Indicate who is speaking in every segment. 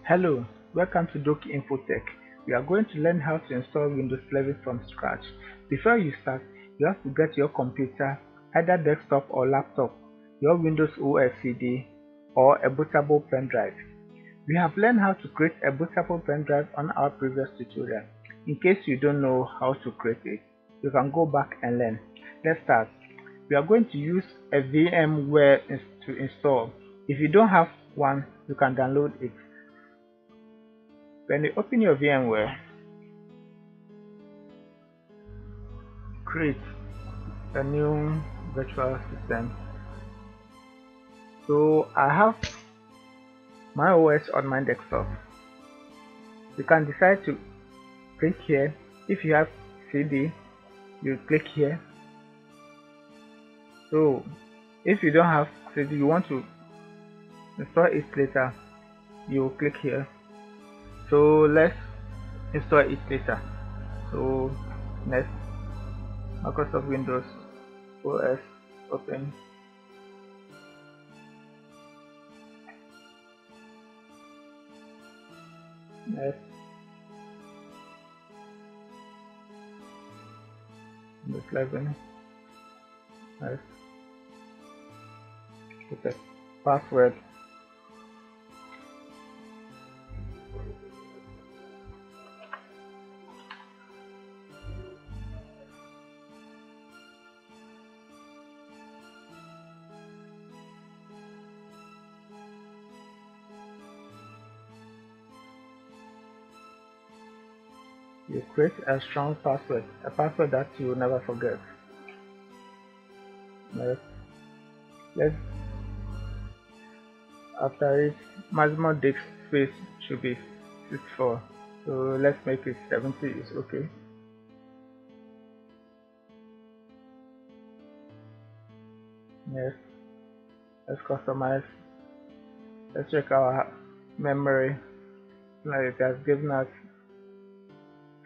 Speaker 1: Hello, welcome to Dok Infotech. We are going to learn how to install Windows 11 from scratch. Before you start, you have to get your computer, either desktop or laptop, your Windows OS CD, or a bootable pen drive. We have learned how to create a bootable pen drive on our previous tutorial. In case you don't know how to create it, you can go back and learn. Let's start. We are going to use a VMware to install. If you don't have one, you can download it. When you open your VMware, create a new virtual system. So I have my OS on my desktop. You can decide to click here. If you have CD, you click here. So if you don't have CD, you want to install it later, you click here. So let's install it later. So next, Microsoft Windows OS, open. Next, Windows 11. Next, put a password. You create a strong password, a password that you will never forget. Let's after it, maximum disk space should be 64. So let's make it 70 is okay. Next, let's customize. Let's check our memory. Like it has given us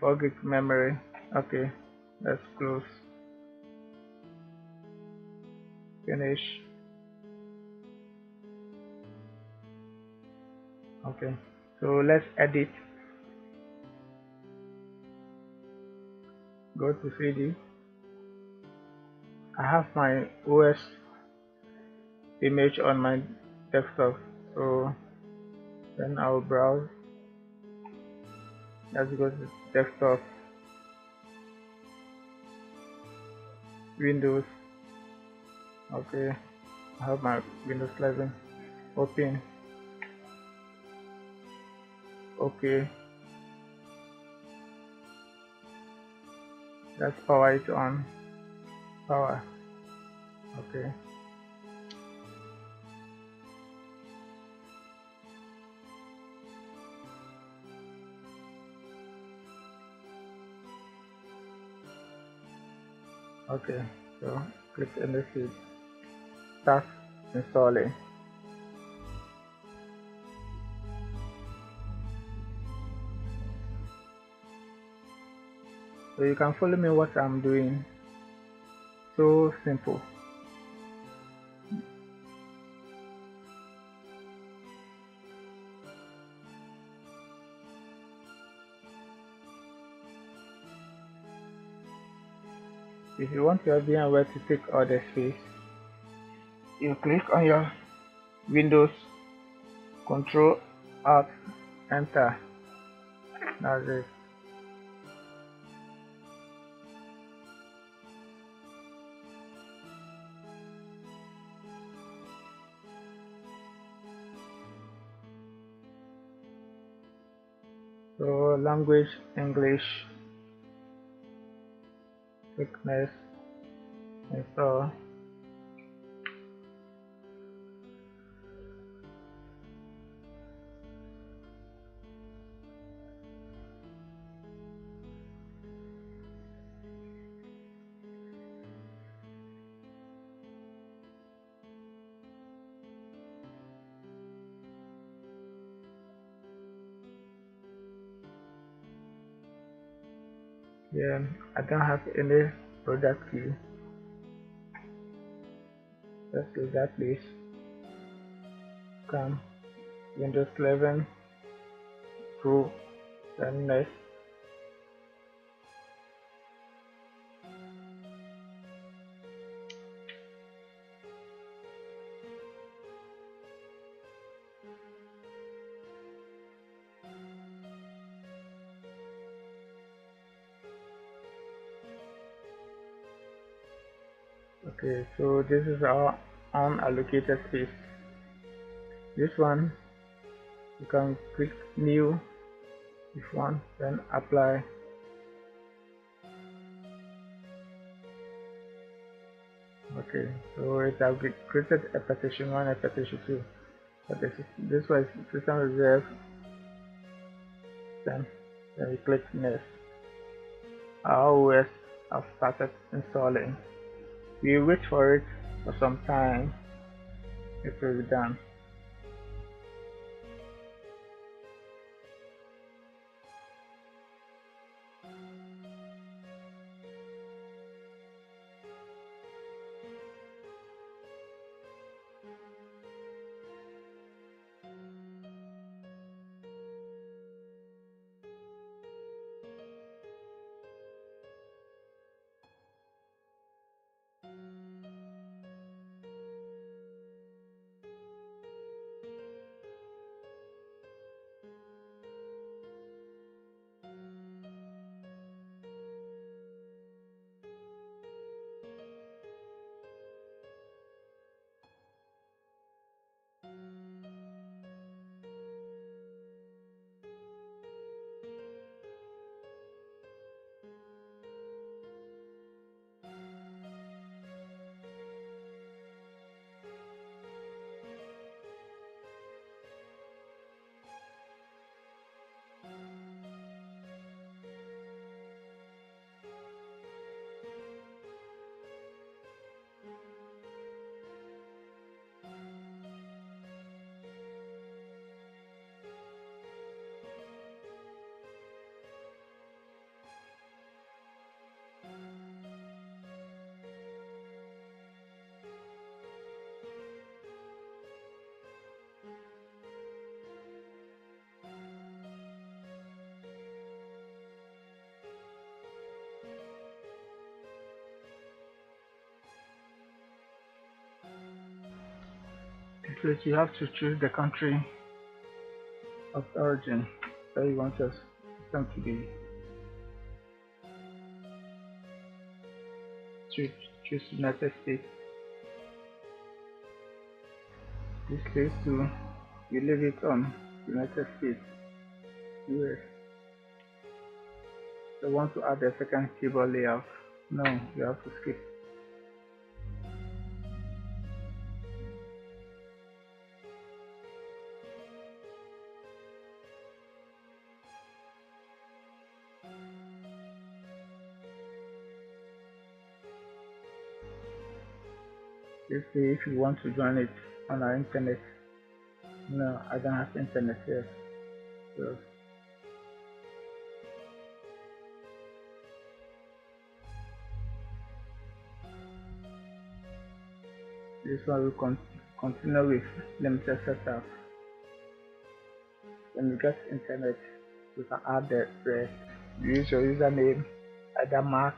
Speaker 1: 4 gig memory. Okay, let's close. Finish. Okay, so let's edit. Go to CD. I have my OS image on my desktop, so then I'll browse. Let's go to desktop, Windows. Okay, I have my Windows 11. Open. Okay, let's power it on. Power. Okay. Okay, so click in the sheet. Start installing. So you can follow me what I'm doing. So simple. If you want your VMware to take all the space, you click on your Windows, Control Alt Enter. That's it. So language English. Click next. Install. Yeah, I don't have any product key. Let's do that, please. Come, Windows 11. scroll, then next. Okay, so this is our unallocated space. This one you can click new if you want, then apply. Okay, so it has created a partition 1 and partition 2. But this was system reserve. Then you click next. Our OS have started installing. We wait for it for some time. It will be done. So you have to choose the country of origin that you want your system to be. Choose United States. This case too, you leave it on United States, US. So want to add a second keyboard layout? No, you have to skip. Let's say if you want to join it on our internet. No, I don't have internet here. So this one will continue with limited setup. When you get internet, you can add the rest. Use your username, either Mark,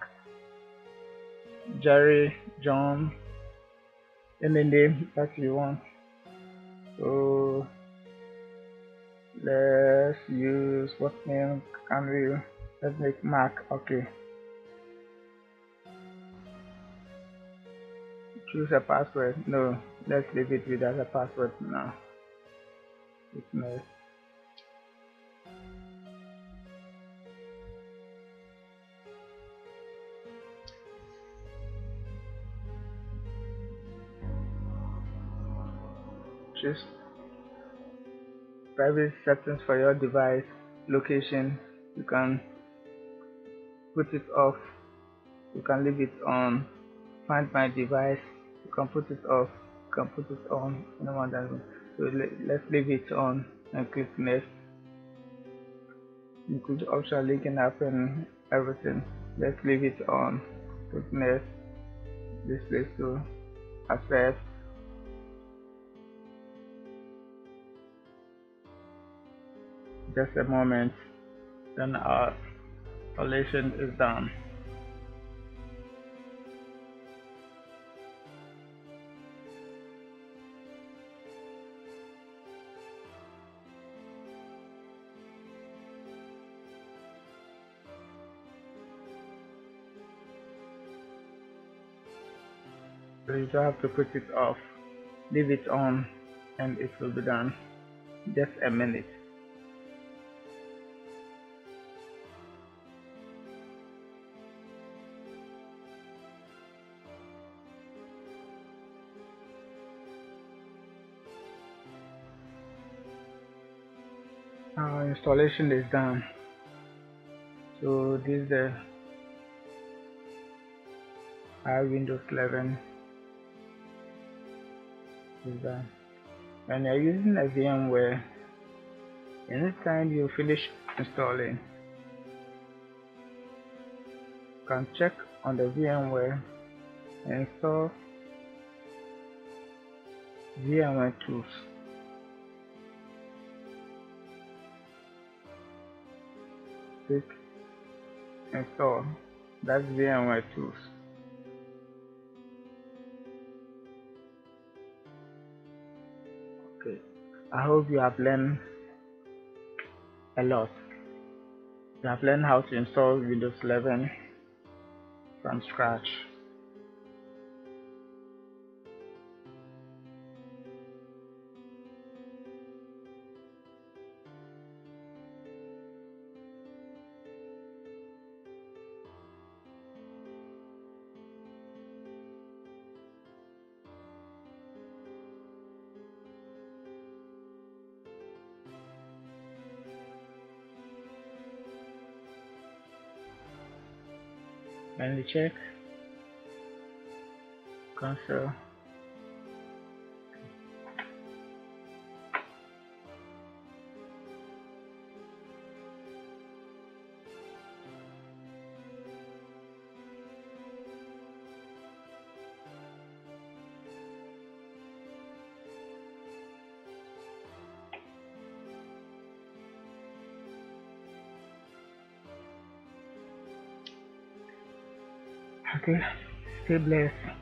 Speaker 1: Jerry, John, any name that you want. So let's use what name can we? Let's make Mark. Okay. Choose a password. No, let's leave it without a password now. It's nice. Choose private settings for your device. Location, you can put it off, you can leave it on. Find my device, you can put it off, you can put it on. So let's leave it on and click next. Include option linking app and everything. Let's leave it on. Click next. Display to accept. Just a moment, then our installation is done. So you don't have to put it off, leave it on and it will be done. Just a minute. Our installation is done. So this is the Windows 11 is done. When you're using a VMware, anytime you finish installing, you can check on the VMware and install VMware tools. Click install, that's VMware tools. Okay, I hope you have learned a lot. You have learned how to install Windows 11 from scratch. And we check cancel. Okay, stay blessed.